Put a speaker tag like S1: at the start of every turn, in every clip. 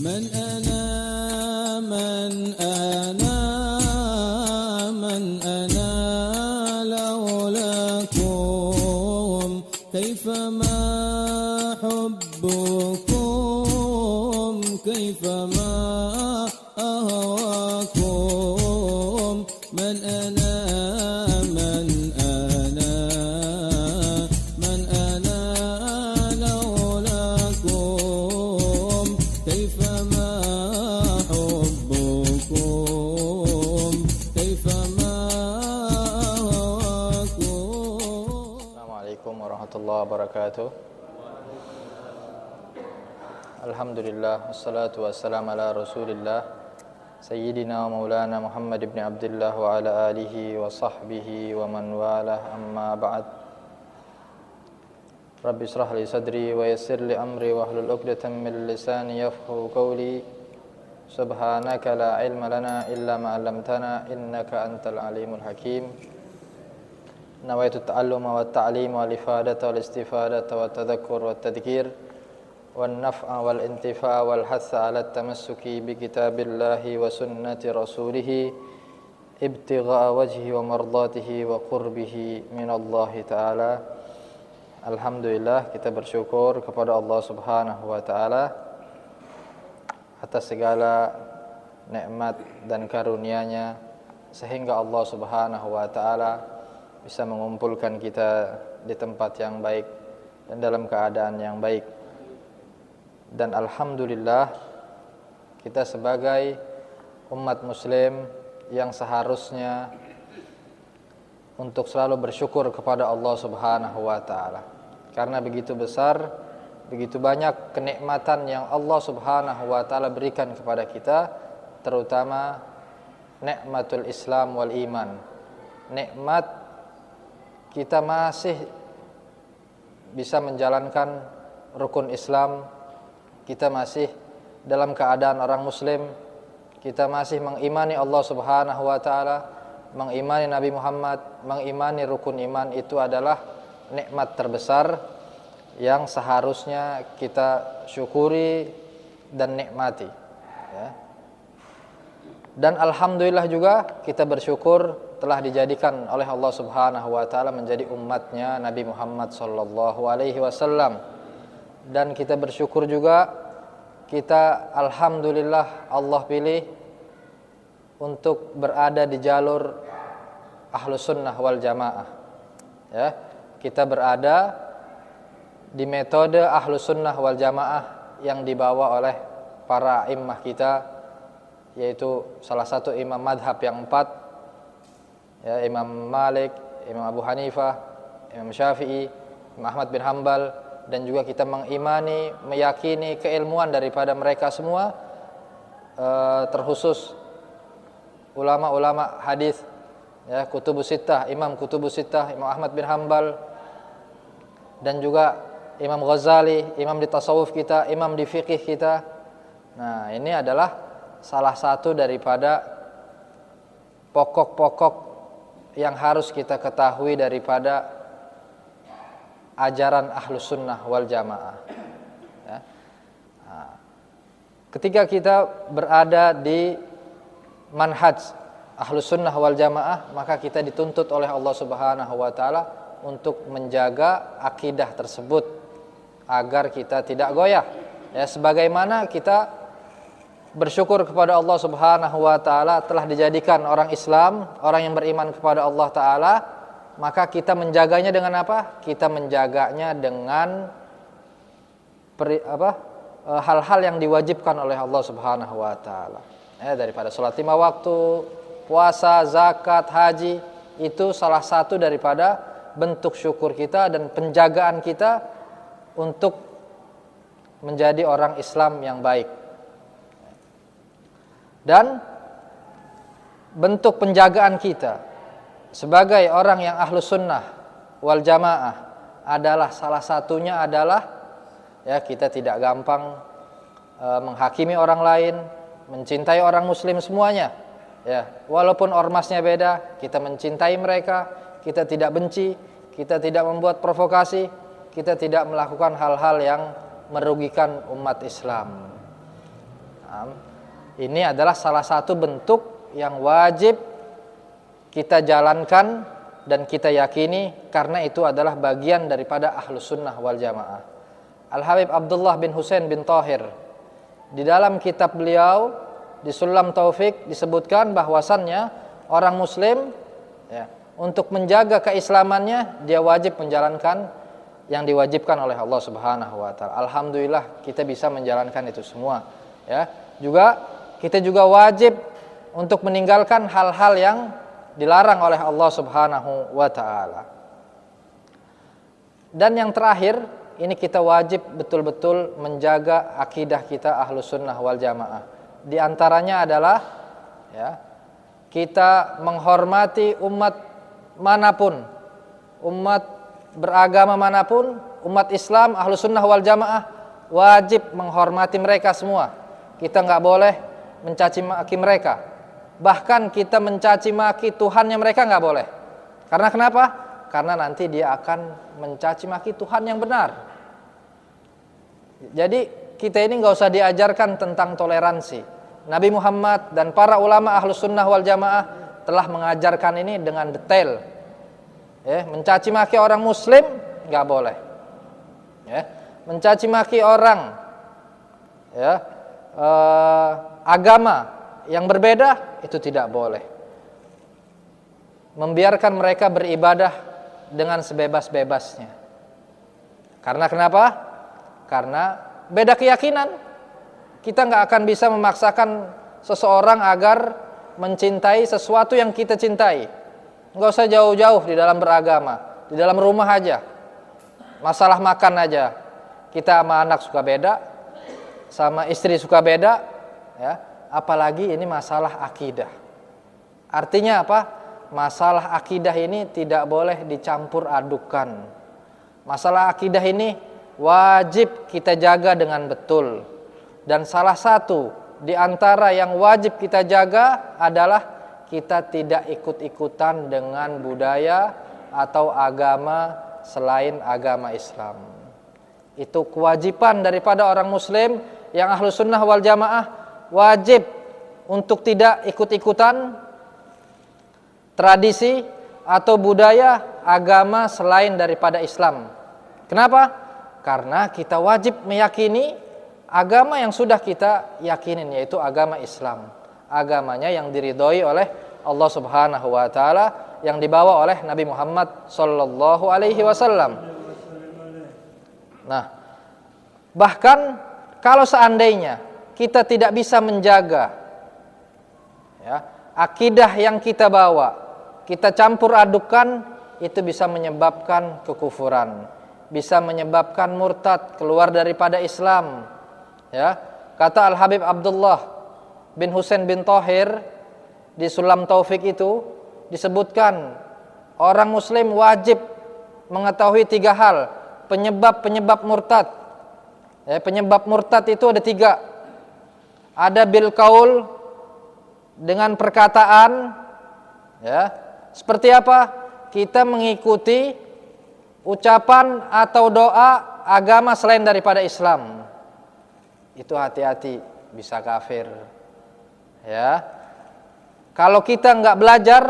S1: من أنا من أنا من أنا لولاكم كيفما حبكم كيفما أهواكم من أنا من أنا من أنا لولاكم كيفما حبكم كيفما أهواكم.
S2: السلام عليكم ورحمة الله وبركاته. Alhamdulillah, wassalatu wassalamu ala rasulillah Sayyidina wa maulana Muhammad ibn Abdullah wa ala alihi wa sahbihi wa man walah, amma ba'd. Rabbi israh li sadri wa yassir li amri wa hlul 'uqdatam min lisani yafqahu qawli. Subhanaka la ilma lana illa ma 'allamtana innaka antal alimul hakim. Nawaitu ta'alluma wa ta'lima wal ifadata wal istifadata wa tadhakkur wa tadhkir والنفع والانتفاع والحث على التمسك بكتاب الله وسنة رسوله ابتغاء وجهه ومرضاته وقربه من الله تعالى. Alhamdulillah, kita bersyukur kepada Allah Subhanahu wa taala atas segala nikmat dan karunia-Nya sehingga Allah Subhanahu wa taala bisa mengumpulkan kita di tempat yang baik dan dalam keadaan yang baik. Dan alhamdulillah, kita sebagai umat muslim yang seharusnya untuk selalu bersyukur kepada Allah Subhanahu wa taala. Karena begitu besar, begitu banyak kenikmatan yang Allah Subhanahu wa taala berikan kepada kita, terutama nikmatul Islam wal iman. Nikmat kita masih bisa menjalankan rukun Islam, kita masih dalam keadaan orang muslim, kita masih mengimani Allah Subhanahu wa taala, mengimani Nabi Muhammad, mengimani rukun iman. Itu adalah nikmat terbesar yang seharusnya kita syukuri dan nikmati, ya. Dan alhamdulillah juga kita bersyukur telah dijadikan oleh Allah Subhanahu wa taala menjadi umatnya Nabi Muhammad sallallahu alaihi wasallam. Dan kita bersyukur juga, kita alhamdulillah Allah pilih untuk berada di jalur Ahlus Sunnah wal Jamaah, ya. Kita berada di metode Ahlus Sunnah wal Jamaah yang dibawa oleh para imam kita, yaitu salah satu imam madhab yang 4, ya, Imam Malik, Imam Abu Hanifah, Imam Syafi'i, Imam Ahmad bin Hanbal. Dan juga kita mengimani, meyakini keilmuan daripada mereka semua, terkhusus ulama-ulama hadis, ya, Kutubus Sittah, Imam Kutubus Sittah, Imam Ahmad bin Hanbal, dan juga Imam Ghazali, imam di tasawuf kita, imam di fikih kita. Nah, ini adalah salah satu daripada pokok-pokok yang harus kita ketahui daripada ajaran Ahlus Sunnah wal Jamaah, ya. Nah, ketika kita berada di manhaj Ahlus Sunnah wal Jamaah, maka kita dituntut oleh Allah Subhanahu wa taala untuk menjaga akidah tersebut agar kita tidak goyah, ya. Sebagaimana kita bersyukur kepada Allah Subhanahu wa taala telah dijadikan orang Islam, orang yang beriman kepada Allah taala, maka kita menjaganya dengan apa? Kita menjaganya dengan hal-hal yang diwajibkan oleh Allah Subhanahu wa taala. Ya, daripada salat 5 waktu, puasa, zakat, haji, itu salah satu daripada bentuk syukur kita dan penjagaan kita untuk menjadi orang Islam yang baik. Dan bentuk penjagaan kita sebagai orang yang Ahlus Sunnah wal Jamaah adalah salah satunya adalah, ya, kita tidak gampang menghakimi orang lain, mencintai orang muslim semuanya, ya. Walaupun ormasnya beda, kita mencintai mereka, kita tidak benci, kita tidak membuat provokasi, kita tidak melakukan hal-hal yang merugikan umat Islam. Ini adalah salah satu bentuk yang wajib kita jalankan dan kita yakini, karena itu adalah bagian daripada Ahlus Sunnah wal Jamaah. Al-Habib Abdullah bin Husain bin Thahir, di dalam kitab beliau di Sulam Taufik disebutkan bahwasannya orang muslim ya, untuk menjaga keislamannya dia wajib menjalankan yang diwajibkan oleh Allah Subhanahu wa taala. Alhamdulillah kita bisa menjalankan itu semua ya. Kita juga wajib untuk meninggalkan hal-hal yang dilarang oleh Allah Subhanahu wa taala. Dan yang terakhir, ini kita wajib betul-betul menjaga akidah kita Ahlus Sunnah wal Jamaah. Di antaranya adalah ya, kita menghormati umat manapun, umat beragama manapun, umat Islam Ahlus Sunnah wal Jamaah wajib menghormati mereka semua. Kita nggak boleh mencaci maki mereka. Bahkan kita mencaci maki Tuhannya mereka nggak boleh. Karena kenapa? Karena nanti dia akan mencaci maki Tuhan yang benar. Jadi kita ini nggak usah diajarkan tentang toleransi. Nabi Muhammad dan para ulama Ahlus Sunnah wal Jamaah telah mengajarkan ini dengan detail. Mencaci maki orang Muslim nggak boleh. Mencaci maki orang agama yang berbeda itu tidak boleh. Membiarkan mereka beribadah dengan sebebas-bebasnya. Karena kenapa? Karena beda keyakinan. Kita nggak akan bisa memaksakan seseorang agar mencintai sesuatu yang kita cintai. Nggak usah jauh-jauh di dalam beragama, di dalam rumah aja. Masalah makan aja, kita sama anak suka beda, sama istri suka beda, ya. Apalagi ini masalah akidah. Artinya apa? Masalah akidah ini tidak boleh dicampur adukan. Masalah akidah ini wajib kita jaga dengan betul. Dan salah satu di antara yang wajib kita jaga adalah kita tidak ikut-ikutan dengan budaya atau agama selain agama Islam. Itu kewajiban daripada orang Muslim yang Ahlus Sunnah wal Jamaah, wajib untuk tidak ikut-ikutan tradisi atau budaya agama selain daripada Islam. Kenapa? Karena kita wajib meyakini agama yang sudah kita yakinin, yaitu agama Islam. Agamanya yang diridhoi oleh Allah Subhanahu wa taala, yang dibawa oleh Nabi Muhammad sallallahu alaihi wasallam. Nah, bahkan kalau seandainya kita tidak bisa menjaga ya, akidah yang kita bawa, kita campur adukan, itu bisa menyebabkan kekufuran, bisa menyebabkan murtad, keluar daripada Islam. Ya, kata Al-Habib Abdullah bin Husain bin Thahir di Sulam Taufik itu disebutkan orang Muslim wajib mengetahui 3 hal penyebab murtad. Penyebab murtad itu ada 3. Ada bil qaul, dengan perkataan, ya. Seperti apa? Kita mengikuti ucapan atau doa agama selain daripada Islam. Itu hati-hati, bisa kafir. Ya. Kalau kita nggak belajar,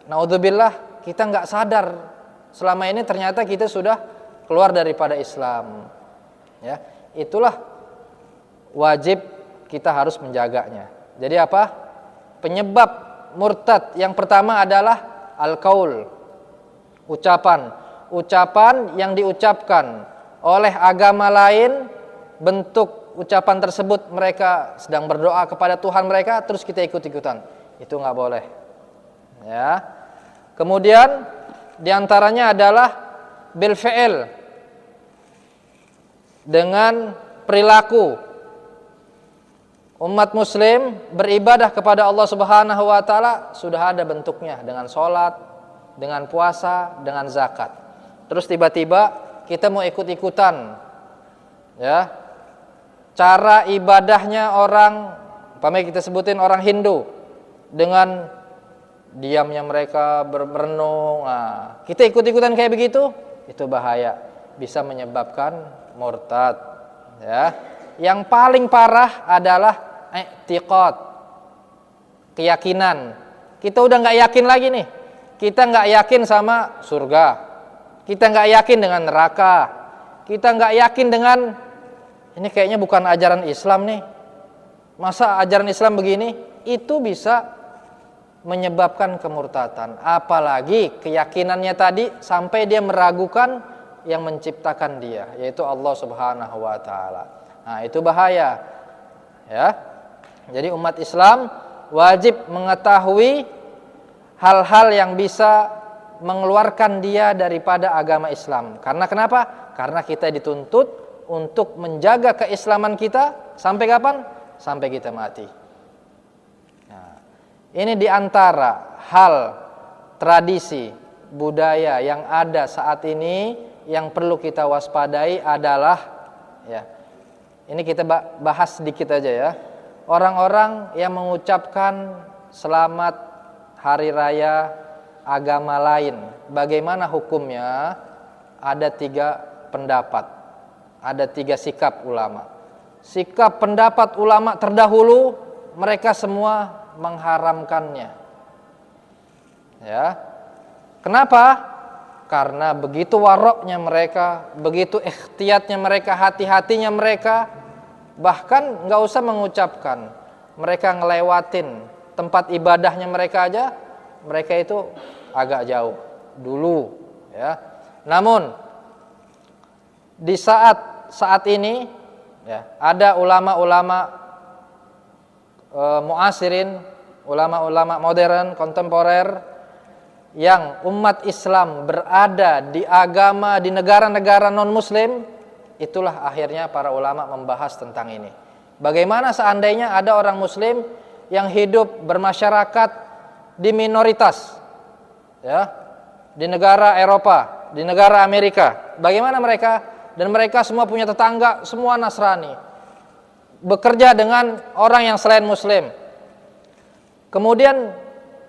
S2: naudzubillah, kita nggak sadar selama ini ternyata kita sudah keluar daripada Islam. Ya, itulah wajib kita harus menjaganya. Jadi apa? Penyebab murtad yang pertama adalah al-qaul, ucapan yang diucapkan oleh agama lain, bentuk ucapan tersebut mereka sedang berdoa kepada Tuhan mereka, terus kita ikut-ikutan. Itu nggak boleh. Ya. Kemudian diantaranya adalah bil fi'il, dengan perilaku. Umat muslim beribadah kepada Allah Subhanahu wa taala sudah ada bentuknya, dengan sholat, dengan puasa, dengan zakat. Terus tiba-tiba kita mau ikut-ikutan, ya, cara ibadahnya orang, umpamanya kita sebutin orang Hindu, dengan diamnya mereka merenung, kita ikut-ikutan kayak begitu, itu bahaya, bisa menyebabkan murtad. Ya, Yang paling parah adalah i'tiqad, keyakinan. Kita udah nggak yakin lagi nih. Kita nggak yakin sama surga. Kita nggak yakin dengan neraka. Kita nggak yakin dengan ini kayaknya bukan ajaran Islam nih. Masa ajaran Islam begini? Itu bisa menyebabkan kemurtatan. Apalagi keyakinannya tadi sampai dia meragukan yang menciptakan dia, yaitu Allah Subhanahu wa taala. Nah, itu bahaya. Ya. Jadi umat Islam wajib mengetahui hal-hal yang bisa mengeluarkan dia daripada agama Islam. Karena kenapa? Karena kita dituntut untuk menjaga keislaman kita sampai kapan? Sampai kita mati. Nah, ini diantara hal tradisi budaya yang ada saat ini yang perlu kita waspadai adalah ya. Ini kita bahas sedikit aja ya. Orang-orang yang mengucapkan selamat hari raya agama lain, bagaimana hukumnya? Ada 3 pendapat, ada 3 sikap ulama. Sikap pendapat ulama terdahulu, mereka semua mengharamkannya. Ya, kenapa? Karena begitu waroknya mereka, begitu ikhtiyatnya mereka, hati-hatinya mereka, bahkan nggak usah mengucapkan, mereka ngelewatin tempat ibadahnya mereka aja, mereka itu agak jauh dulu, ya. Namun di saat ini, ya, ada ulama-ulama muasirin, ulama-ulama modern, kontemporer, yang umat Islam berada di agama di negara-negara non-muslim, itulah akhirnya para ulama membahas tentang ini. Bagaimana seandainya ada orang muslim yang hidup bermasyarakat di minoritas, ya, di negara Eropa, di negara Amerika. Bagaimana mereka? Dan mereka semua punya tetangga, semua Nasrani, bekerja dengan orang yang selain muslim. Kemudian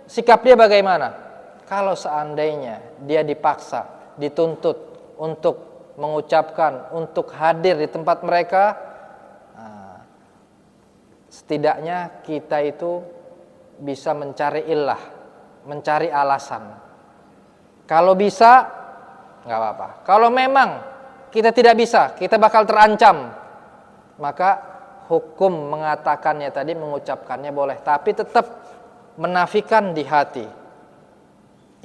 S2: sikap dia bagaimana? Kalau seandainya dia dipaksa, dituntut untuk mengucapkan, untuk hadir di tempat mereka, setidaknya kita itu bisa mencari illah, mencari alasan. Kalau bisa, nggak apa-apa. Kalau memang kita tidak bisa, kita bakal terancam, maka hukum mengatakannya tadi, mengucapkannya boleh, tapi tetap menafikan di hati.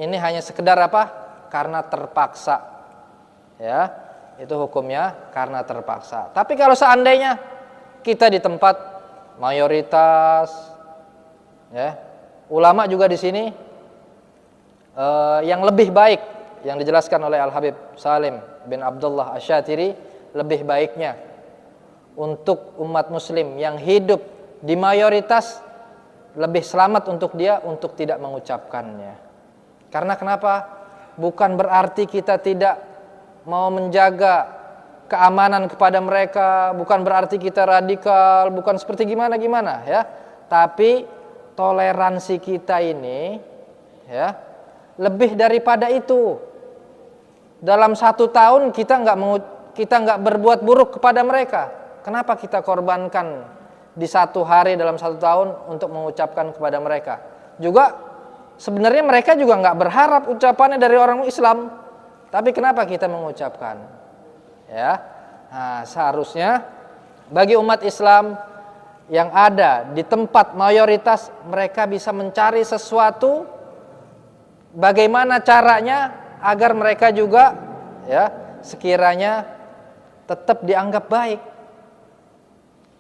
S2: Ini hanya sekedar apa? Karena terpaksa. Ya, itu hukumnya karena terpaksa. Tapi kalau seandainya kita di tempat mayoritas, ya, ulama juga di sini yang lebih baik yang dijelaskan oleh Al-Habib Salim bin Abdullah Asy-Syatiri, lebih baiknya untuk umat muslim yang hidup di mayoritas, lebih selamat untuk dia untuk tidak mengucapkannya. Karena kenapa? Bukan berarti kita tidak mau menjaga keamanan kepada mereka, bukan berarti kita radikal, bukan seperti gimana-gimana, ya. Tapi toleransi kita ini, ya, lebih daripada itu. Dalam 1 tahun kita nggak berbuat buruk kepada mereka. Kenapa kita korbankan di 1 hari dalam 1 tahun untuk mengucapkan kepada mereka? Juga sebenarnya mereka juga nggak berharap ucapannya dari orang Islam, tapi kenapa kita mengucapkan? Ya, nah, seharusnya bagi umat Islam yang ada di tempat mayoritas, mereka bisa mencari sesuatu, bagaimana caranya agar mereka juga, ya, sekiranya tetap dianggap baik,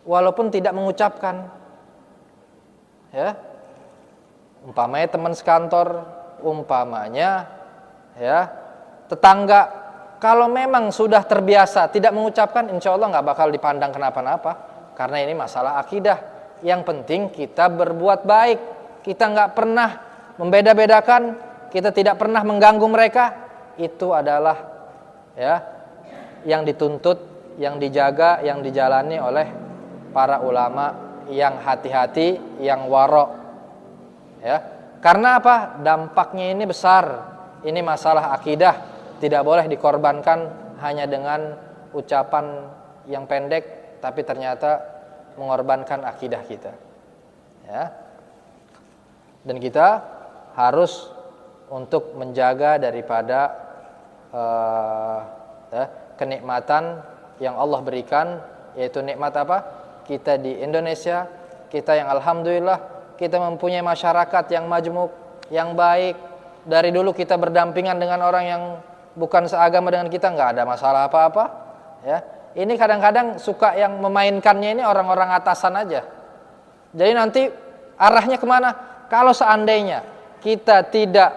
S2: walaupun tidak mengucapkan, ya. Umpamanya teman sekantor, umpamanya, ya, tetangga, kalau memang sudah terbiasa tidak mengucapkan, insya Allah nggak bakal dipandang kenapa-napa, karena ini masalah akidah. Yang penting kita berbuat baik, kita nggak pernah membeda-bedakan, kita tidak pernah mengganggu mereka. Itu adalah, ya, yang dituntut, yang dijaga, yang dijalani oleh para ulama yang hati-hati, yang warok. Ya, karena apa? Dampaknya ini besar. Ini masalah akidah, tidak boleh dikorbankan hanya dengan ucapan yang pendek, tapi ternyata mengorbankan akidah kita. Ya. Dan kita harus untuk menjaga daripada kenikmatan yang Allah berikan, yaitu nikmat apa? Kita di Indonesia, kita yang alhamdulillah kita mempunyai masyarakat yang majmuk, yang baik. Dari dulu kita berdampingan dengan orang yang bukan seagama dengan kita, nggak ada masalah apa-apa. Ya, ini kadang-kadang suka yang memainkannya ini orang-orang atasan aja. Jadi nanti arahnya kemana? Kalau seandainya kita tidak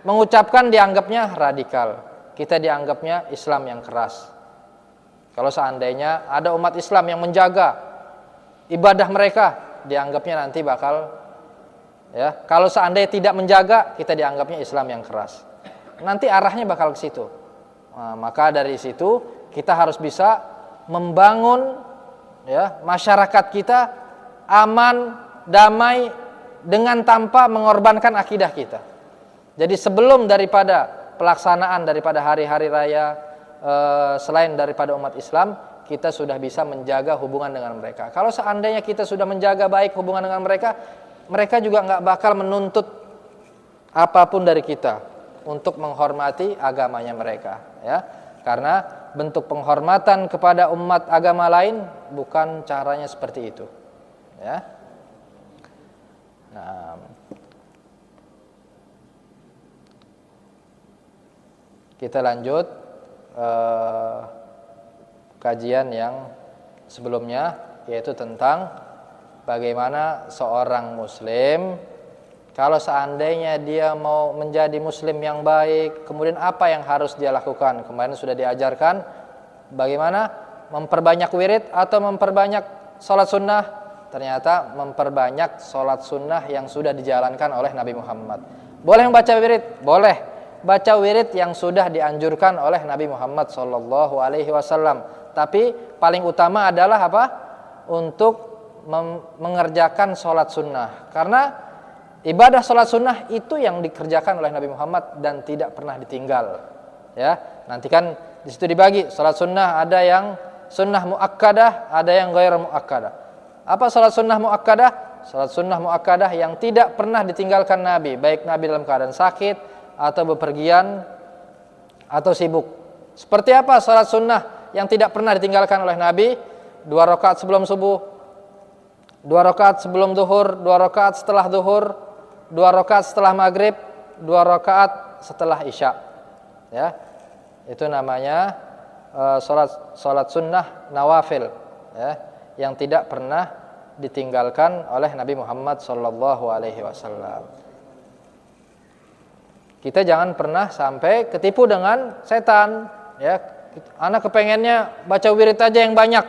S2: mengucapkan, dianggapnya radikal, kita dianggapnya Islam yang keras. Kalau seandainya ada umat Islam yang menjaga ibadah mereka, dianggapnya nanti bakal, ya, kalau seandainya tidak menjaga, kita dianggapnya Islam yang keras. Nanti arahnya bakal ke situ. Nah, maka dari situ kita harus bisa membangun, ya, masyarakat kita aman, damai, dengan tanpa mengorbankan akidah kita. Jadi sebelum daripada pelaksanaan daripada hari-hari raya, selain daripada umat Islam, kita sudah bisa menjaga hubungan dengan mereka. Kalau seandainya kita sudah menjaga baik hubungan dengan mereka, mereka juga nggak bakal menuntut apapun dari kita untuk menghormati agamanya mereka, ya. Karena bentuk penghormatan kepada umat agama lain bukan caranya seperti itu, ya. Nah, kita lanjut kajian yang sebelumnya, yaitu tentang bagaimana seorang muslim kalau seandainya dia mau menjadi muslim yang baik, kemudian apa yang harus dia lakukan. Kemarin sudah diajarkan bagaimana memperbanyak wirid atau memperbanyak sholat sunnah. Ternyata memperbanyak sholat sunnah yang sudah dijalankan oleh Nabi Muhammad. Boleh membaca wirid? Boleh. Baca wirid yang sudah dianjurkan oleh Nabi Muhammad SAW. Tapi paling utama adalah apa? Untuk mengerjakan sholat sunnah. Karena ibadah sholat sunnah itu yang dikerjakan oleh Nabi Muhammad dan tidak pernah ditinggal. Ya, nanti kan di situ dibagi sholat sunnah, ada yang sunnah muakkadah, ada yang ghair muakkadah. Apa sholat sunnah muakkadah? Sholat sunnah muakkadah yang tidak pernah ditinggalkan Nabi, baik Nabi dalam keadaan sakit atau bepergian atau sibuk. Seperti apa sholat sunnah yang tidak pernah ditinggalkan oleh Nabi? 2 rakaat sebelum subuh, 2 rakaat sebelum duhur, 2 rakaat setelah duhur, 2 rakaat setelah maghrib, 2 rakaat setelah isya. Ya, itu namanya sholat sunnah nawafil, ya, yang tidak pernah ditinggalkan oleh Nabi Muhammad SAW. Kita jangan pernah sampai ketipu dengan setan, ya. Anak kepengennya baca wirid aja yang banyak,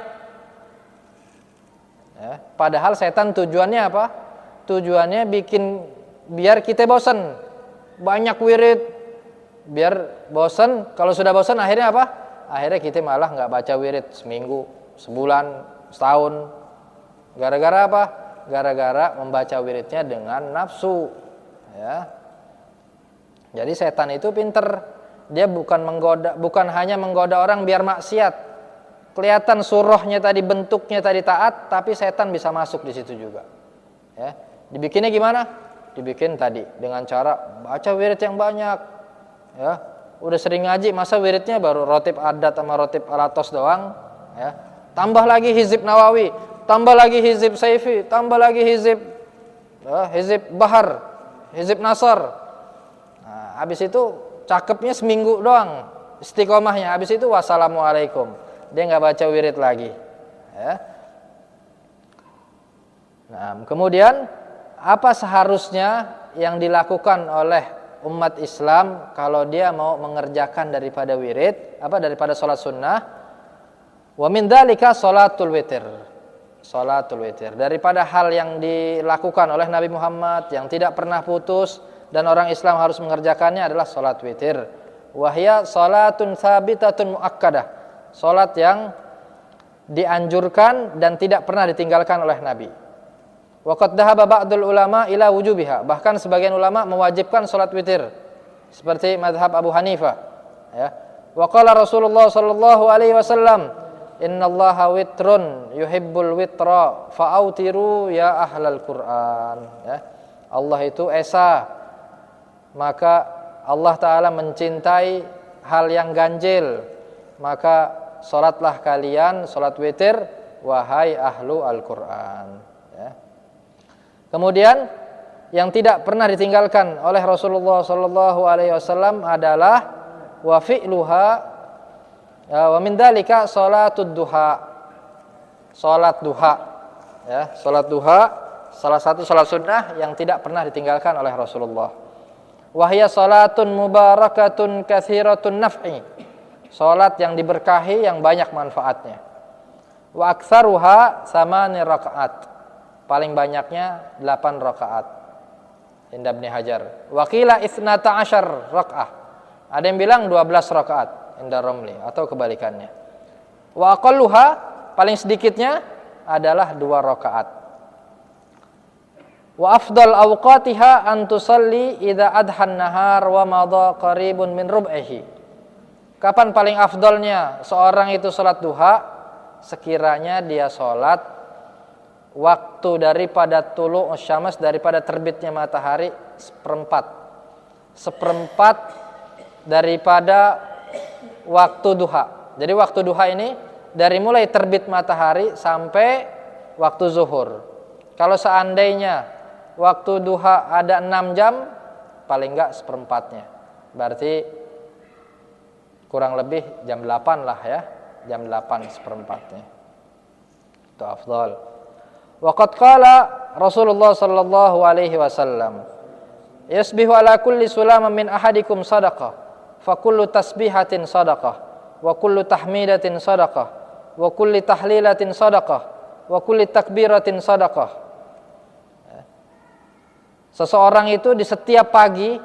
S2: ya. Padahal setan tujuannya apa? Tujuannya biar kita bosan, banyak wirid, biar bosan. Kalau sudah bosan akhirnya apa? Akhirnya kita malah nggak baca wirid seminggu, sebulan, setahun. Gara-gara apa? Gara-gara membaca wiridnya dengan nafsu, ya. Jadi setan itu pinter. Dia bukan hanya menggoda orang biar maksiat. Kelihatan surahnya tadi, bentuknya tadi taat, tapi setan bisa masuk di situ juga. Ya. Dibikinnya gimana? Dibikin tadi dengan cara baca wirid yang banyak. Ya. Udah sering ngaji, masa wiridnya baru rotib adat sama rotib alatos doang, ya. Tambah lagi hizib Nawawi, tambah lagi hizib Saifi, tambah lagi hizib Bahar, hizib Nasr. Nah, habis itu cakepnya seminggu doang istiqomahnya, habis itu wassalamualaikum, dia nggak baca wirid lagi, ya. Nah, kemudian apa seharusnya yang dilakukan oleh umat Islam kalau dia mau mengerjakan daripada wirid, daripada sholat sunnah? Wa min dzalika sholatul witir. Sholatul witir, daripada hal yang dilakukan oleh Nabi Muhammad yang tidak pernah putus dan orang Islam harus mengerjakannya adalah sholat witir. Wahya sholatun thabitatun muakkadah, sholat yang dianjurkan dan tidak pernah ditinggalkan oleh Nabi. Wa qad dhahaba ba'dul ulama ila wujubiha, bahkan sebagian ulama mewajibkan sholat witir seperti mazhab Abu Hanifah, ya. Wa qala Rasulullah sallallahu alaihi wasallam Innallaha witrun yuhibbul witra fa'autiru ya ahlal Qur'an. Ya. Allah itu esa, maka Allah Ta'ala mencintai hal yang ganjil, maka salatlah kalian salat witir wahai ahlu Al-Qur'an. Ya. Kemudian yang tidak pernah ditinggalkan oleh Rasulullah sallallahu alaihi wasallam adalah wa fi'luha wa min dzalika salatud duha. Salat duha. Ya, salat duha salah satu salat sunnah yang tidak pernah ditinggalkan oleh Rasulullah. Wa hiya salatun mubarakatun katsiratun naf'i. Salat yang diberkahi yang banyak manfaatnya. Wa aktsaruha 8 rakaat. Paling banyaknya 8 rakaat. Inda Ibnu Hajar. Wa qila 12 rakaat. Ada yang bilang 12 rakaat. Inda Romli atau kebalikannya. Wa aqalluha paling sedikitnya adalah 2 rakaat. Wa afdal awqatiha an tusalli idza adhan nahar wa madha qaribun min rub'ihi. Kapan paling afdalnya seorang itu salat duha? Sekiranya dia salat waktu daripada tulu syams, daripada terbitnya matahari seperempat daripada waktu duha. Jadi waktu duha ini dari mulai terbit matahari sampai waktu zuhur. Kalau seandainya waktu duha ada 6 jam, paling enggak seperempatnya. Berarti kurang lebih jam 8 lah ya. Jam 8 seperempatnya. Itu afdal. Wa qad qala Rasulullah sallallahu alaihi wasallam, yasbihu ala kulli sulamin min ahadikum sadaqah, fa kullu tasbihatin sadaqah, wa kullu tahmidatin sadaqah, wa kulli tahlilatin sadaqah, wa kulli takbiratin sadaqah. Seseorang itu di setiap pagi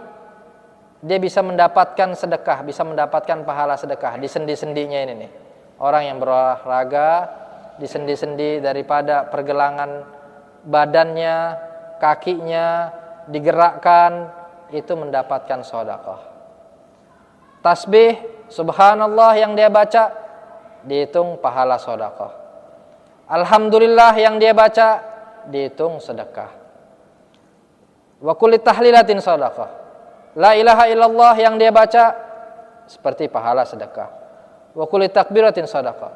S2: dia bisa mendapatkan sedekah, bisa mendapatkan pahala sedekah di sendi-sendinya ini nih. Orang yang berolahraga di sendi-sendi daripada pergelangan badannya, kakinya digerakkan, itu mendapatkan sedekah. Tasbih subhanallah yang dia baca dihitung pahala sedekah. Alhamdulillah yang dia baca dihitung sedekah. Wa kulli tahlilatin sedekah. La ilaha illallah yang dia baca seperti pahala sedekah. Wa kulli takbiratin sedekah.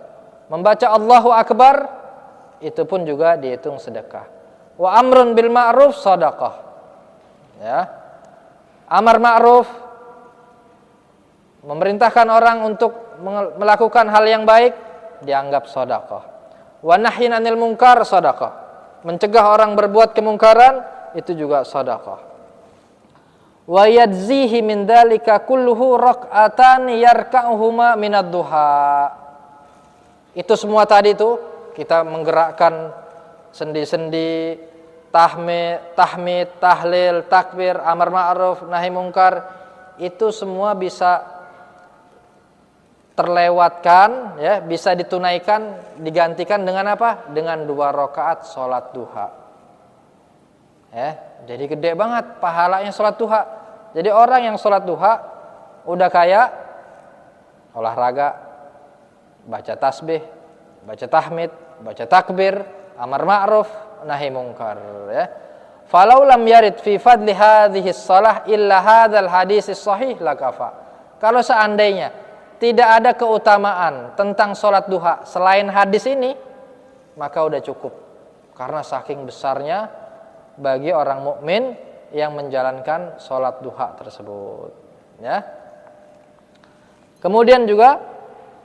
S2: Membaca Allahu Akbar itu pun juga dihitung sedekah. Wa amrun bil ma'ruf sedekah. Ya. Amar ma'ruf, memerintahkan orang untuk melakukan hal yang baik, dianggap sedekah. Wa nahyin 'anil munkar sedekah. Mencegah orang berbuat kemungkaran itu juga sedekah. Wa yadzhihi min dzalika kulluhu rak'atan yarka'uhuma minad duha. Itu semua tadi itu kita menggerakkan sendi-sendi, tahmid, tahlil, takbir, amar ma'ruf, nahi mungkar, itu semua bisa terlewatkan, ya, bisa ditunaikan, digantikan dengan apa? Dengan 2 rakaat salat duha. Ya, jadi gede banget pahalanya salat duha. Jadi orang yang salat duha udah kayak olahraga, baca tasbih, baca tahmid, baca takbir, amar ma'ruf, nahi mungkar, ya. Falau lam yarid fi fadli hadhihi shalah illa hadzal hadis sahih lakafa. Kalau seandainya tidak ada keutamaan tentang salat duha selain hadis ini, maka udah cukup. Karena saking besarnya bagi orang mukmin yang menjalankan salat duha tersebut, ya. Kemudian juga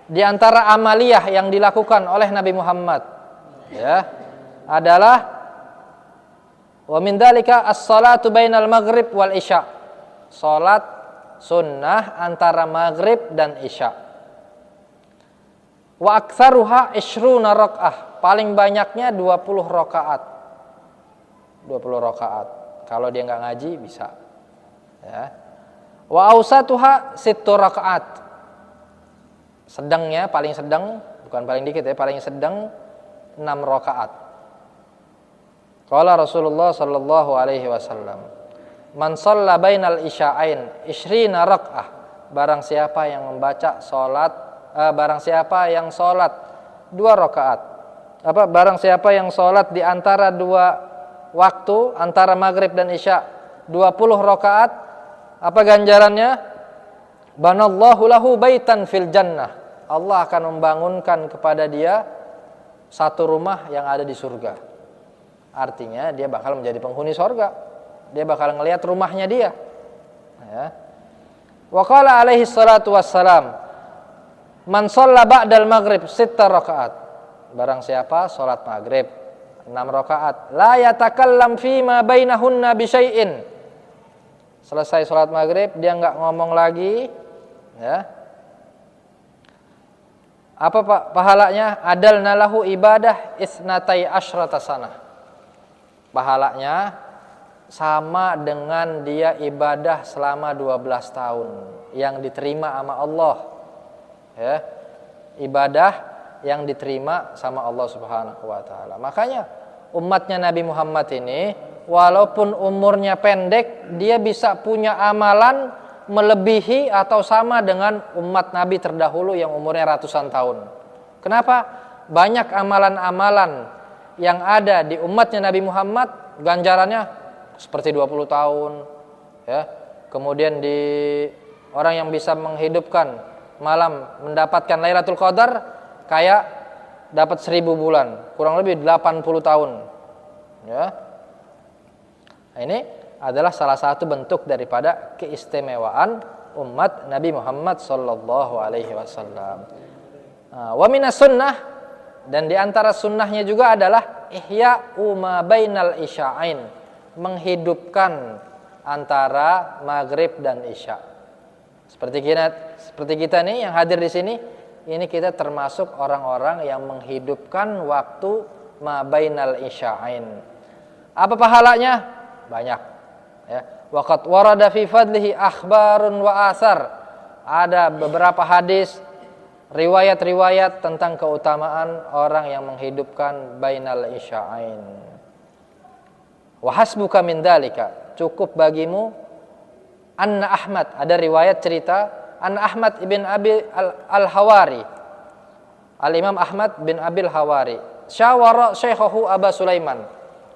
S2: di antara amaliyah yang dilakukan oleh Nabi Muhammad, ya, adalah wa min dzalika as-salatu bainal maghrib wal isya. Salat sunnah antara maghrib dan isya. Wa aktsaruha 20 rakaat. Paling banyaknya 20 rakaat. 20 rakaat. Kalau dia enggak ngaji bisa. Ya. Wa ausatuha 6 rakaat. Sedangnya, paling sedang, bukan paling dikit ya, paling sedang 6 rakaat. Qala Rasulullah sallallahu alaihi wasallam, "Man shalla bainal isya'ain 20 rakaat." Barang siapa yang membaca salat, barang siapa yang salat 2 rakaat. Barang siapa yang sholat di antara 2 waktu, antara maghrib dan isya 20 rakaat, apa ganjarannya? Banallahu lahu baitan fil jannah. Allah akan membangunkan kepada dia satu rumah yang ada di surga. Artinya dia bakal menjadi penghuni surga. Dia bakal ngelihat rumahnya dia. Ya. Wa qala alaihi salatu wassalam, man shalla ba'dal maghrib 6 rakaat. Barang siapa salat maghrib 6 rakaat, la yatakallam fi ma bainahunna bi syai'in. Selesai salat maghrib dia enggak ngomong lagi, ya. Apa pahalanya? Adalna lahu ibadah isnatai asyrata sanah. Pahalanya sama dengan dia ibadah selama 12 tahun yang diterima sama Allah. Ya. Ibadah yang diterima sama Allah Subhanahu wa taala. Makanya umatnya Nabi Muhammad ini walaupun umurnya pendek, dia bisa punya amalan melebihi atau sama dengan umat Nabi terdahulu yang umurnya ratusan tahun. Kenapa? Banyak amalan-amalan yang ada di umatnya Nabi Muhammad ganjarannya seperti 20 tahun, ya. Kemudian di orang yang bisa menghidupkan malam mendapatkan Lailatul Qadar kayak dapat 1000 bulan, kurang lebih 80 tahun, ya. Nah, ini adalah salah satu bentuk daripada keistimewaan umat Nabi Muhammad sallallahu alaihi wasallam. Wa minas sunnah, dan di antara sunnahnya juga adalah ihya'u ma bainal isya'ain, menghidupkan antara maghrib dan isya. Seperti kita nih yang hadir di sini, ini kita termasuk orang-orang yang menghidupkan waktu ma bainal isya'ain. Apa pahalanya? Banyak, ya. Waqad warada fi fadlihi akhbarun wa asar. Ada beberapa hadis, riwayat-riwayat tentang keutamaan orang yang menghidupkan bainal isya'ain. Wa hasbuka min dzalika, cukup bagimu anna Ahmad, ada riwayat cerita anna Ahmad ibn Abi al-Hawari, Al-Imam Ahmad bin Abil Hawari, syawara syekhahu Aba Sulaiman.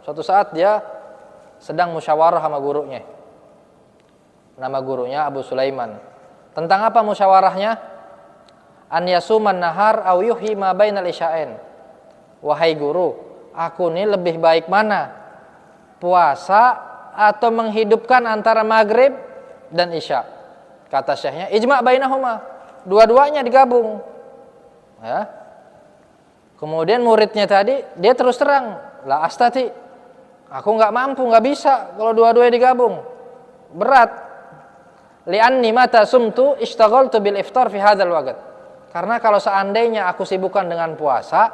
S2: Suatu saat dia sedang musyawarah sama gurunya. Nama gurunya Abu Sulaiman. Tentang apa musyawarahnya? An yasuman nahar aw yuhyi ma bainal isya'ain. Wahai guru, aku ini lebih baik mana? Puasa atau menghidupkan antara maghrib dan isya? Kata syekhnya, ijma' bainahuma. Dua-duanya digabung. Ya. Kemudian muridnya tadi, dia terus terang, la astati. Aku enggak mampu, enggak bisa kalau dua-duanya digabung. Berat. Li'anni mata sumtu ishtaghaltu bil iftar fi hadzal waqt. Karena kalau seandainya aku sibukkan dengan puasa,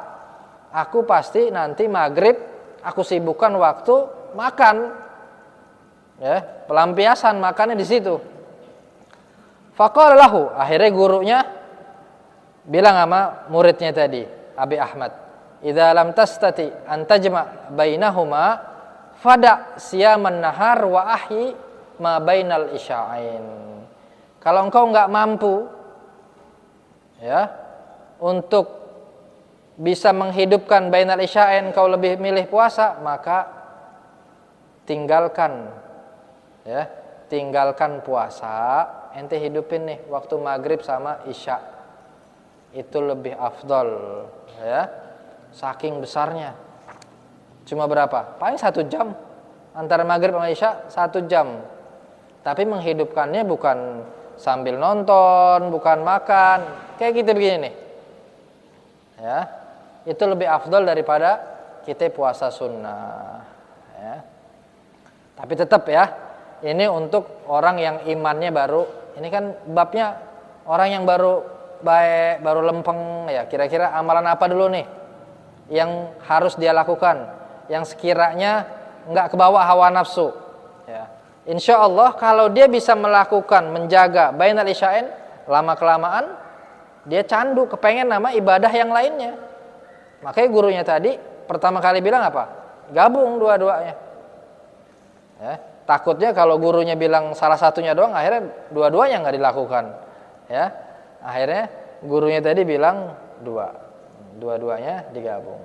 S2: aku pasti nanti maghrib aku sibukkan waktu makan. Ya, pelampiasan makannya di situ. Faqala lahu, akhirnya gurunya bilang sama muridnya tadi, Abi Ahmad, "Idza lam tastati an tajma' bainahuma fada siyaman nahar wa ahyi ma bainal isya'ain." Kalau engkau enggak mampu, ya, untuk bisa menghidupkan bainal isya'ain, kau lebih milih puasa, maka tinggalkan, ya, tinggalkan puasa, ente hidupin nih waktu maghrib sama isya. Itu lebih afdol, ya, saking besarnya. Cuma berapa? Paling 1 jam antara maghrib sama isya, 1 jam. Tapi menghidupkannya bukan sambil nonton, bukan makan, kayak kita begini nih, ya. Itu lebih afdol daripada kita puasa sunnah, ya. Tapi tetap ya, ini untuk orang yang imannya baru. Ini kan babnya orang yang baru baik, baru lempeng, ya. Kira-kira amalan apa dulu nih yang harus dia lakukan, yang sekiranya enggak kebawa hawa nafsu, ya. Insya Allah kalau dia bisa melakukan, menjaga bainal isya'ain, lama-kelamaan dia candu, kepengen nama ibadah yang lainnya. Makanya gurunya tadi pertama kali bilang apa? Gabung dua-duanya, ya. Takutnya kalau gurunya bilang salah satunya doang, akhirnya dua-duanya nggak dilakukan, ya. Akhirnya gurunya tadi bilang 2. Dua-duanya digabung.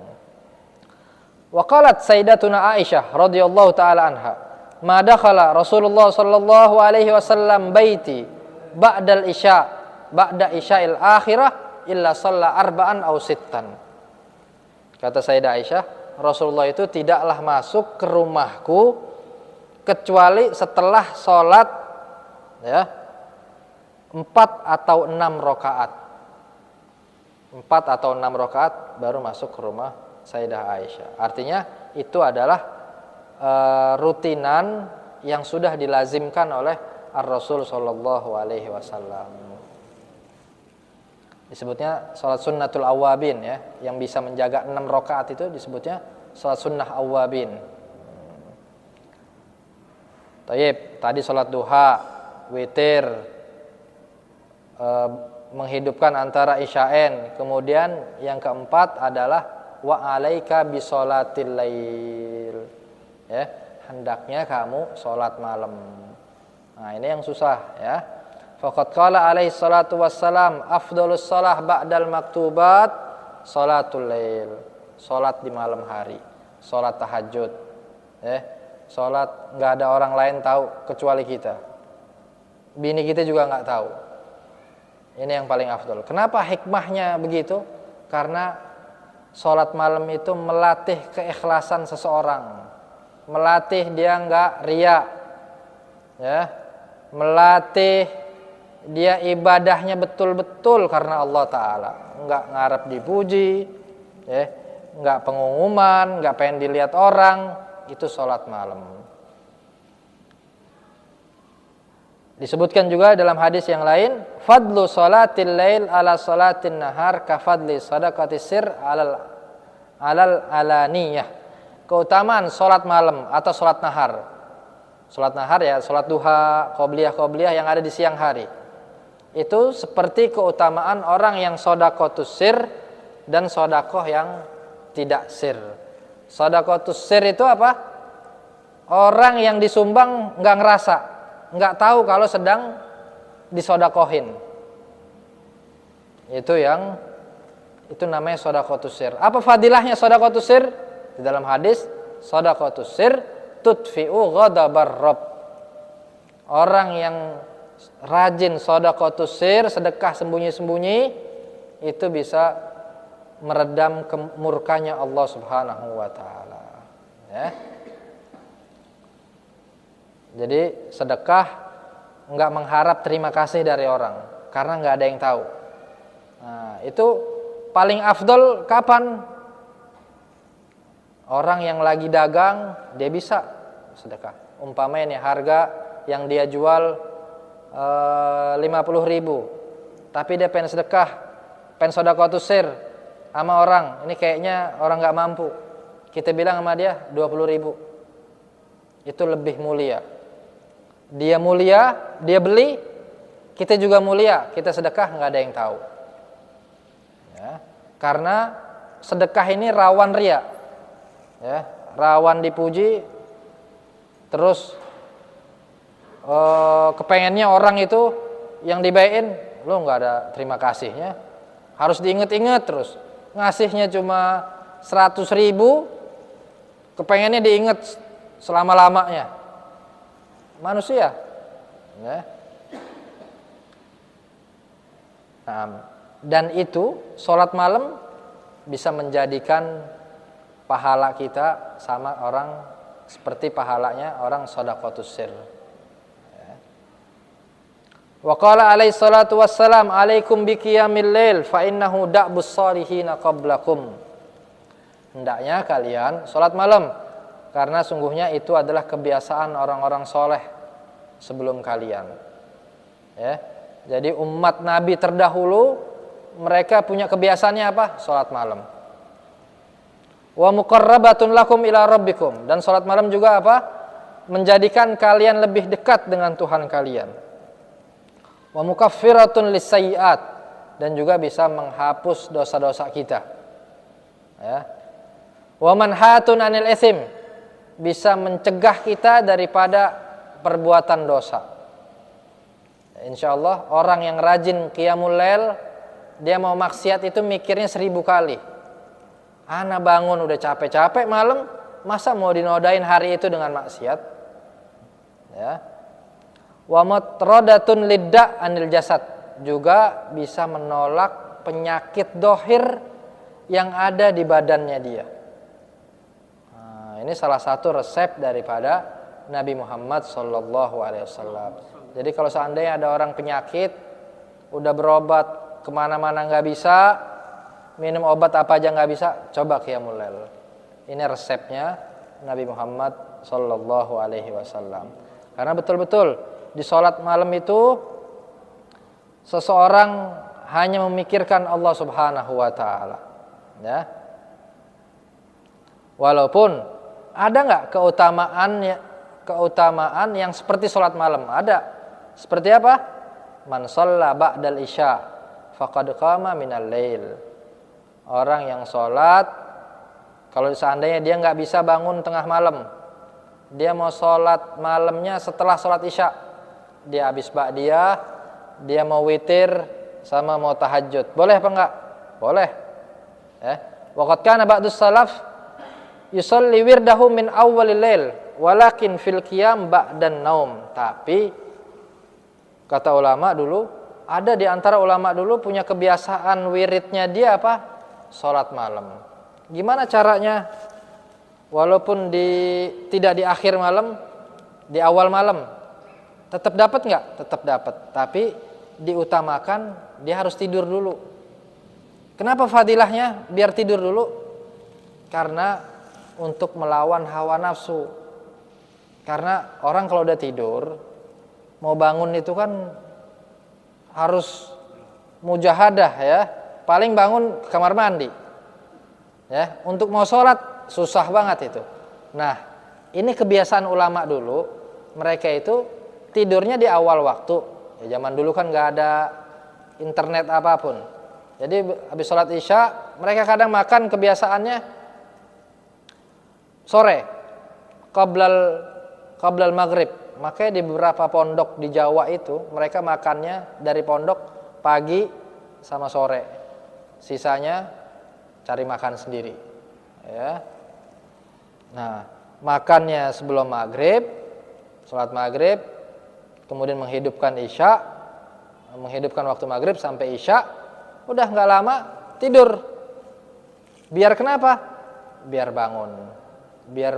S2: Wa qalat Sayyidatuna Aisyah radhiyallahu taala anha, "Ma dakhala Rasulullah sallallahu alaihi wasallam baiti ba'dal isya, ba'da isya'il akhirah illa shalla arba'an aw sittan." Kata Sayyidah Aisyah, Rasulullah itu tidaklah masuk ke rumahku kecuali setelah sholat ya 4 atau 6 rakaat. 4 atau 6 rakaat baru masuk ke rumah Sayyidah Aisyah. Artinya itu adalah rutinan yang sudah dilazimkan oleh Ar-Rasul sallallahu alaihi wasallam. Disebutnya salat sunnatul awwabin ya, yang bisa menjaga 6 rakaat itu disebutnya salat sunnah awwabin. Tayyib, tadi salat duha, witir, menghidupkan antara isya'ain. Kemudian yang keempat adalah wa alaika bisolatil lail. Ya, hendaknya kamu salat malam. Nah, ini yang susah ya. Faqad qala alaihi salatu wassalam, afdhalus shalah ba'dal maktubat salatul lail. Salat di malam hari, salat tahajud. Ya, salat enggak ada orang lain tahu kecuali kita. Bini kita juga enggak tahu. Ini yang paling afdal. Kenapa hikmahnya begitu? Karena salat malam itu melatih keikhlasan seseorang, melatih dia enggak riya, ya, melatih dia ibadahnya betul-betul karena Allah Ta'ala, enggak ngarep dipuji, ya, enggak pengumuman, enggak pengen dilihat orang. Itu salat malam. Disebutkan juga dalam hadis yang lain, fadlu salatil lail ala salatin nahar ka fadli sadaqatis sir alal alaniyah. Keutamaan salat malam atau salat nahar. Salat nahar ya, salat duha, qobliyah yang ada di siang hari. Itu seperti keutamaan orang yang shadaqatus sir dan shadaqah yang tidak sir. Shadaqatus sir itu apa? Orang yang disumbang enggak ngerasa, nggak tahu kalau sedang disodakohin. Itu namanya sodakotus sir. Apa fadilahnya sodakotus sir? Di dalam hadis, sodakotus sir tutfi'u ghadabar rabb. Orang yang rajin sodakotus sir, sedekah sembunyi-sembunyi, itu bisa meredam kemurkanya Allah Subhanahu wa taala. Ya. Jadi sedekah enggak mengharap terima kasih dari orang, karena enggak ada yang tahu. Nah, itu paling afdol kapan? Orang yang lagi dagang, dia bisa sedekah. Umpamanya nih, harga yang dia jual 50.000, tapi dia pengen sedekah, pengen sedekatus sir sama orang. Ini kayaknya orang enggak mampu. Kita bilang sama dia 20.000. Itu lebih mulia. Dia mulia, dia beli, kita juga mulia, kita sedekah nggak ada yang tahu. Ya, karena sedekah ini rawan riya, ya, rawan dipuji, terus kepengennya orang itu yang dibayain, lo nggak ada terima kasihnya, harus diinget-inget terus, ngasihnya cuma 100.000, kepengennya diinget selama-lamanya. Manusia, ya. Nah, dan itu sholat malam bisa menjadikan pahala kita sama orang seperti pahalanya orang shadaqatus sir. Ya. Wa qala alaihi salatu wassalam, alaikum biqiyamil lail fa innahu da'bus salihina qablakum. Hendaknya kalian sholat malam, karena sungguhnya itu adalah kebiasaan orang-orang soleh sebelum kalian. Ya, jadi umat Nabi terdahulu mereka punya kebiasaannya apa? Salat malam. Wa muqarrabatun lakum ila rabbikum, dan salat malam juga apa? Menjadikan kalian lebih dekat dengan Tuhan kalian. Wa mukaffiratun lisayyi'at, dan juga bisa menghapus dosa-dosa kita. Ya. Wa manhatun anil itsim, bisa mencegah kita daripada perbuatan dosa. Insyaallah orang yang rajin qiyamul lail, dia mau maksiat itu mikirnya 1000 kali. Ana bangun udah capek-capek malam, masa mau dinodain hari itu dengan maksiat? Ya. Wa matradatun lidda anil jasad, juga bisa menolak penyakit dohir yang ada di badannya dia. Nah, ini salah satu resep daripada Nabi Muhammad SAW. Jadi kalau seandainya ada orang penyakit, udah berobat kemana-mana nggak bisa, minum obat apa aja nggak bisa, coba qiyamul lail. Ini resepnya Nabi Muhammad SAW. Karena betul-betul di sholat malam itu seseorang hanya memikirkan Allah Subhanahu wa taala. Ya. Walaupun ada nggak keutamaan yang seperti sholat malam? Ada. Seperti apa? Man shalla ba'dal isya faqad qama minal lail. Orang yang sholat, kalau seandainya dia nggak bisa bangun tengah malam, dia mau sholat malamnya setelah sholat isya, dia habis ba'diyah, dia mau witir sama mau tahajud, boleh apa enggak? Boleh. Waqad kana ba'dus salaf yusalli wirdahu min awwalil lail walakin fil qiyam ba'dan naum. Tapi kata ulama dulu, ada di antara ulama dulu punya kebiasaan wiridnya dia apa? Salat malam. Gimana caranya? Walaupun tidak di akhir malam, di awal malam, tetap dapat nggak? Tetap dapat. Tapi diutamakan dia harus tidur dulu. Kenapa fadilahnya biar tidur dulu? Karena untuk melawan hawa nafsu. Karena orang kalau udah tidur, mau bangun itu kan harus mujahadah ya. Paling bangun ke kamar mandi. Ya, untuk mau sholat susah banget itu. Nah, ini kebiasaan ulama dulu. Mereka itu tidurnya di awal waktu. Ya, zaman dulu kan nggak ada internet apapun. Jadi habis sholat isya, mereka kadang makan kebiasaannya sore, qablal maghrib. Makanya di beberapa pondok di Jawa itu mereka makannya dari pondok pagi sama sore. Sisanya cari makan sendiri. Ya. Nah, makannya sebelum maghrib, sholat maghrib, kemudian menghidupkan isya, menghidupkan waktu maghrib sampai isya, udah nggak lama tidur. Biar kenapa? Biar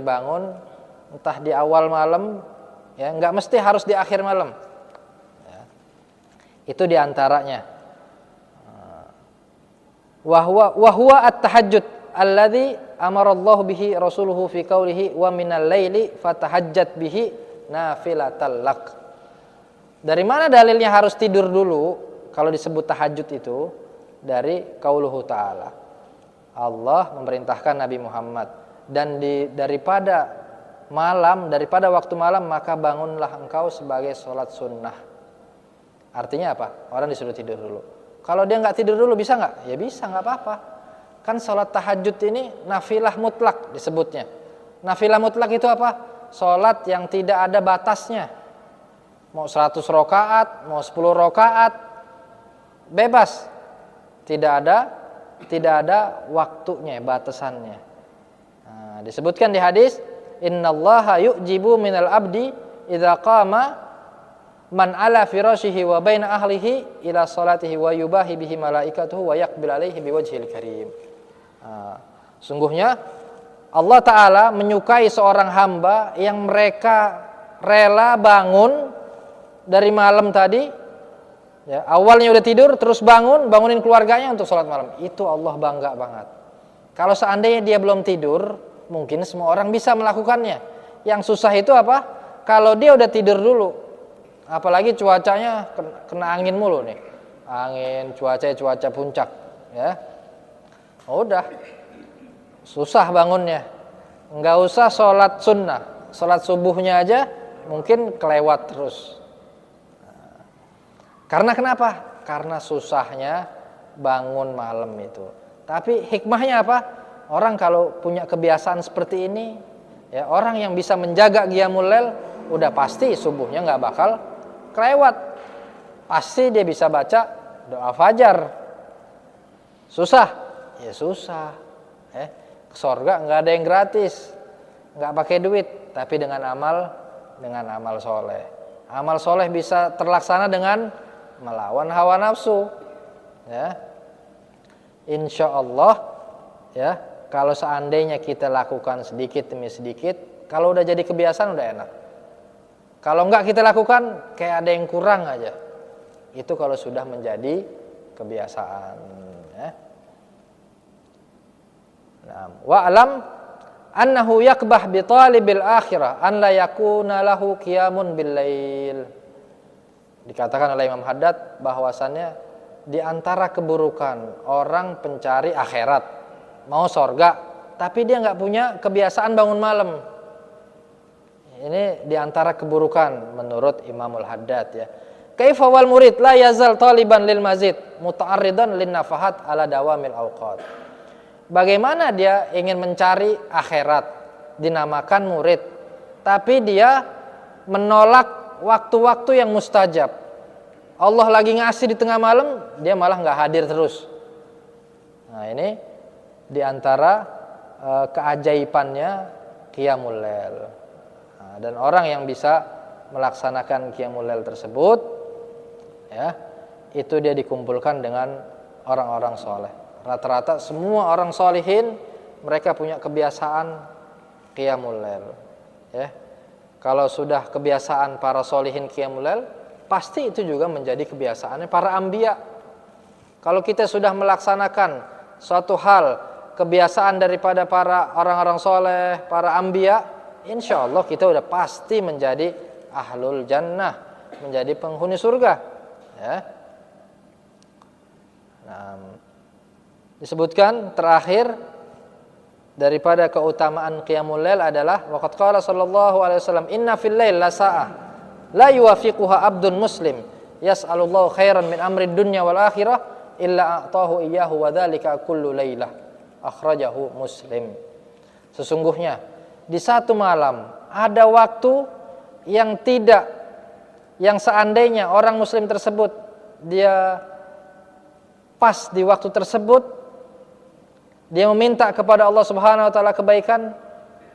S2: bangun entah di awal malam, ya nggak mesti harus di akhir malam. Ya. Itu diantaranya. Wahwa at-tahajjud alladzi amarallahu bihi rasuluhu fi qaulihi wa minal laili fatahajjat bihi nafilatal lak. Dari mana dalilnya harus tidur dulu kalau disebut tahajud itu? Dari qauluhu ta'ala. Allah memerintahkan Nabi Muhammad, dan daripada waktu malam maka bangunlah engkau sebagai sholat sunnah. Artinya apa? Orang disuruh tidur dulu. Kalau dia nggak tidur dulu bisa nggak? Ya bisa, nggak apa-apa. Kan sholat tahajud ini nafilah mutlak disebutnya. Nafilah mutlak itu apa? Sholat yang tidak ada batasnya. Mau 100 rakaat, mau 10 rakaat, bebas. Tidak ada waktunya, batasannya. Nah, disebutkan di hadis, innallaha yu'jibu minal abdi idza qama man ala firashihi wa baina ahlihi ila salatihi wa yubahi bihi malaikatuhu wa yaqbil alaihi biwajhil karim. Sungguhnya Allah Ta'ala menyukai seorang hamba yang mereka rela bangun dari malam tadi, ya, awalnya udah tidur terus bangunin keluarganya untuk sholat malam. Itu Allah bangga banget. Kalau seandainya dia belum tidur, mungkin semua orang bisa melakukannya. Yang susah itu apa? Kalau dia udah tidur dulu, apalagi cuacanya kena angin mulu nih, angin, cuaca puncak, ya, udah susah bangunnya. Nggak usah sholat sunnah, sholat subuhnya aja mungkin kelewat terus. Karena kenapa? Karena susahnya bangun malam itu. Tapi hikmahnya apa? Orang kalau punya kebiasaan seperti ini, ya, orang yang bisa menjaga qiyamul lail, udah pasti subuhnya nggak bakal kelewat. Pasti dia bisa baca doa fajar. Susah? Ya susah. Surga nggak ada yang gratis, nggak pakai duit, tapi dengan amal soleh. Amal soleh bisa terlaksana dengan melawan hawa nafsu. Ya, insya Allah ya, kalau seandainya kita lakukan sedikit demi sedikit, kalau udah jadi kebiasaan udah enak. Kalau nggak kita lakukan, kayak ada yang kurang aja. Itu kalau sudah menjadi kebiasaan. Ya. Nah, wa'lam annahu yakbah bi talibil akhirah an la yakuna lahu qiyamun bil lail. Dikatakan oleh Imam Haddad bahwasannya di antara keburukan orang pencari akhirat, mau surga, tapi dia nggak punya kebiasaan bangun malam. Ini di antara keburukan menurut Imamul Haddad ya. Kaifa wal murid la yazal taliban lil mazid muta'arridan lin nafahat ala dawamil awqat. Bagaimana dia ingin mencari akhirat, dinamakan murid, tapi dia menolak waktu-waktu yang mustajab. Allah lagi ngasih di tengah malam, dia malah nggak hadir terus. Nah ini diantara keajaibannya qiyamul lail. Nah, dan orang yang bisa melaksanakan qiyamul lail tersebut, ya, itu dia dikumpulkan dengan orang-orang soleh. Rata-rata semua orang solihin mereka punya kebiasaan qiyamul lail. Ya. Kalau sudah kebiasaan para solihin qiyamul lail, pasti itu juga menjadi kebiasaannya para anbiya. Kalau kita sudah melaksanakan suatu hal kebiasaan daripada para orang-orang soleh, para anbiya, insya Allah kita udah pasti menjadi ahlul jannah, menjadi penghuni surga. Ya. Nah, disebutkan terakhir daripada keutamaan qiyamul lail adalah waqad qala sallallahu alaihi wasallam inna fil lail la sa'ah la yuwafiquha abdun muslim yas'alullahu khairan min amri dunya wal akhirah illa a'tahu iyyahu wa dzalika kullu lailah akhrajahu Muslim. Sesungguhnya di satu malam ada waktu yang seandainya orang muslim tersebut dia pas di waktu tersebut dia meminta kepada Allah Subhanahu wa taala kebaikan,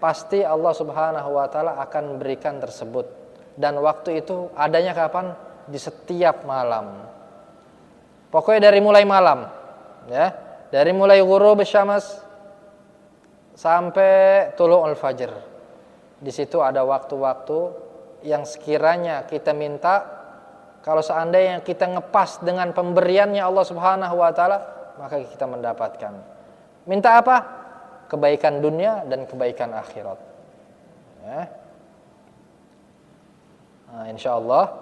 S2: pasti Allah Subhanahu wa taala akan berikan tersebut. Dan waktu itu adanya kapan? Di setiap malam. Pokoknya dari mulai malam, ya. Dari mulai ghurub syams sampai tulu'ul fajr. Di situ ada waktu-waktu yang sekiranya kita minta, kalau seandainya kita ngepas dengan pemberiannya Allah Subhanahu wa taala, maka kita mendapatkan. Minta apa? Kebaikan dunia dan kebaikan akhirat. Ya. Nah, insya Allah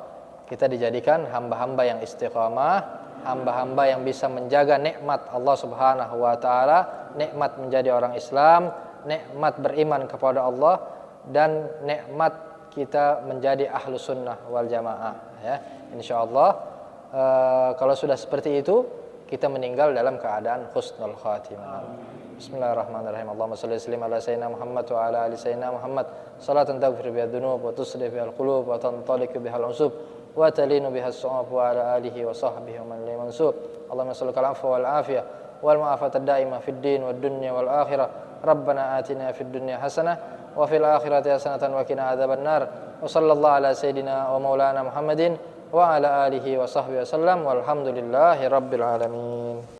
S2: kita dijadikan hamba-hamba yang istiqamah, hamba-hamba yang bisa menjaga nikmat Allah Subhanahu wa taala, nikmat menjadi orang Islam, nikmat beriman kepada Allah, dan nikmat kita menjadi ahlu sunnah wal jamaah. Ya. Insya Allah kalau sudah seperti itu, kita meninggal dalam keadaan husnul khatimah. Bismillahirrahmanirrahim. Allahumma shalli wa sallim ala sayyidina Muhammad wa ala ali sayyidina Muhammad. Salatan taghfir biha dzunub wa tuslih biha al-qulub wa tantaliqu biha al-usub wa talinu biha as-su'ab wa ala alihi wa sahbihi wa man li mansub. Allahumma salli ala al-afwa wal afiyah wal mu'afata ad-daimah fid din wad dunya wal akhirah. Rabbana atina fid dunya hasanah wa fil akhirati hasanatan wa qina adzaban nar. Wa sallallahu ala sayyidina wa maulana Muhammadin wa ala alihi wa sahbihi wasallam walhamdulillahi rabbil alamin.